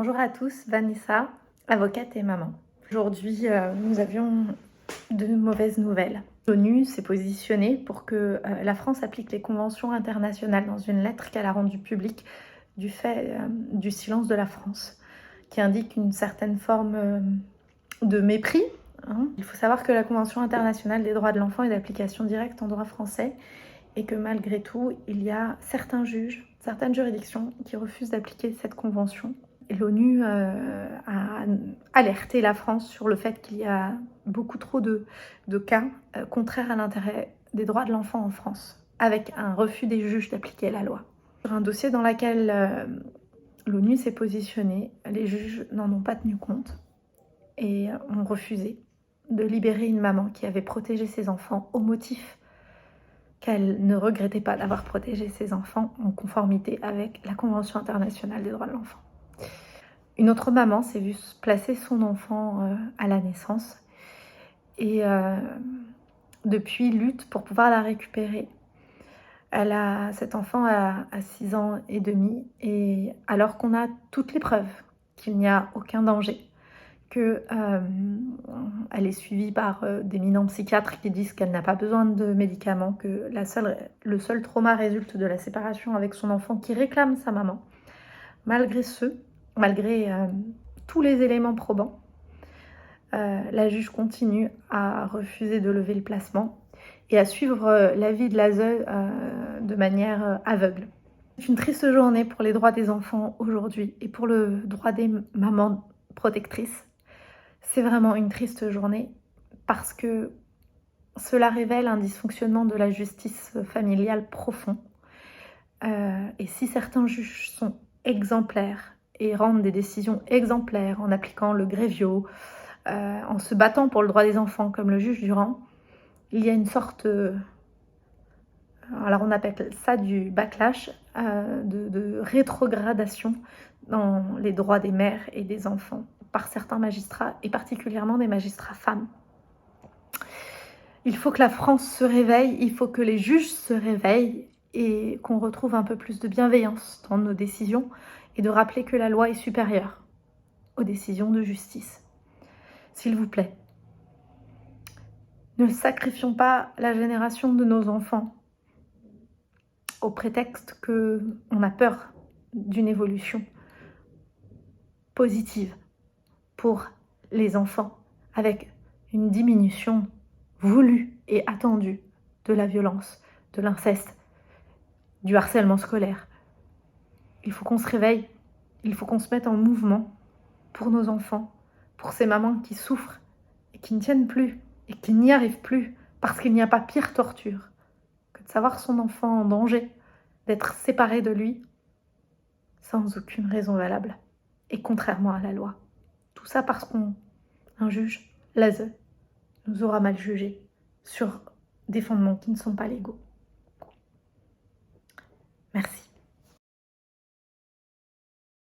Bonjour à tous, Vanessa, avocate et maman. Aujourd'hui, nous avions de mauvaises nouvelles. L'ONU s'est positionnée pour que la France applique les conventions internationales dans une lettre qu'elle a rendue publique du fait du silence de la France, qui indique une certaine forme de mépris. Il faut savoir que la Convention internationale des droits de l'enfant est d'application directe en droit français et que malgré tout, il y a certains juges, certaines juridictions qui refusent d'appliquer cette convention. L'ONU a alerté la France sur le fait qu'il y a beaucoup trop de cas contraires à l'intérêt des droits de l'enfant en France, avec un refus des juges d'appliquer la loi. Sur un dossier dans lequel l'ONU s'est positionnée, les juges n'en ont pas tenu compte et ont refusé de libérer une maman qui avait protégé ses enfants au motif qu'elle ne regrettait pas d'avoir protégé ses enfants en conformité avec la Convention internationale des droits de l'enfant. Une autre maman s'est vue placer son enfant à la naissance et depuis lutte pour pouvoir la récupérer. Cet enfant a 6 ans et demi et alors qu'on a toutes les preuves qu'il n'y a aucun danger, qu'elle est suivie par d'éminents psychiatres qui disent qu'elle n'a pas besoin de médicaments, que le seul trauma résulte de la séparation avec son enfant qui réclame sa maman. Malgré tous les éléments probants, la juge continue à refuser de lever le placement et à suivre l'avis de l'ASE de manière aveugle. C'est une triste journée pour les droits des enfants aujourd'hui et pour le droit des mamans protectrices. C'est vraiment une triste journée parce que cela révèle un dysfonctionnement de la justice familiale profond. Et si certains juges sont exemplaires et rendent des décisions exemplaires en appliquant le Grevio, en se battant pour le droit des enfants comme le juge Durand, il y a une sorte, alors on appelle ça du backlash, de rétrogradation dans les droits des mères et des enfants par certains magistrats et particulièrement des magistrats femmes. Il faut que la France se réveille, il faut que les juges se réveillent et qu'on retrouve un peu plus de bienveillance dans nos décisions et de rappeler que la loi est supérieure aux décisions de justice. S'il vous plaît, ne sacrifions pas la génération de nos enfants au prétexte qu'on a peur d'une évolution positive pour les enfants avec une diminution voulue et attendue de la violence, de l'inceste, du harcèlement scolaire. Il faut qu'on se réveille, il faut qu'on se mette en mouvement pour nos enfants, pour ces mamans qui souffrent et qui ne tiennent plus et qui n'y arrivent plus parce qu'il n'y a pas pire torture que de savoir son enfant en danger, d'être séparé de lui sans aucune raison valable et contrairement à la loi. Tout ça parce qu'un juge, l'ASE, nous aura mal jugés sur des fondements qui ne sont pas légaux. Merci.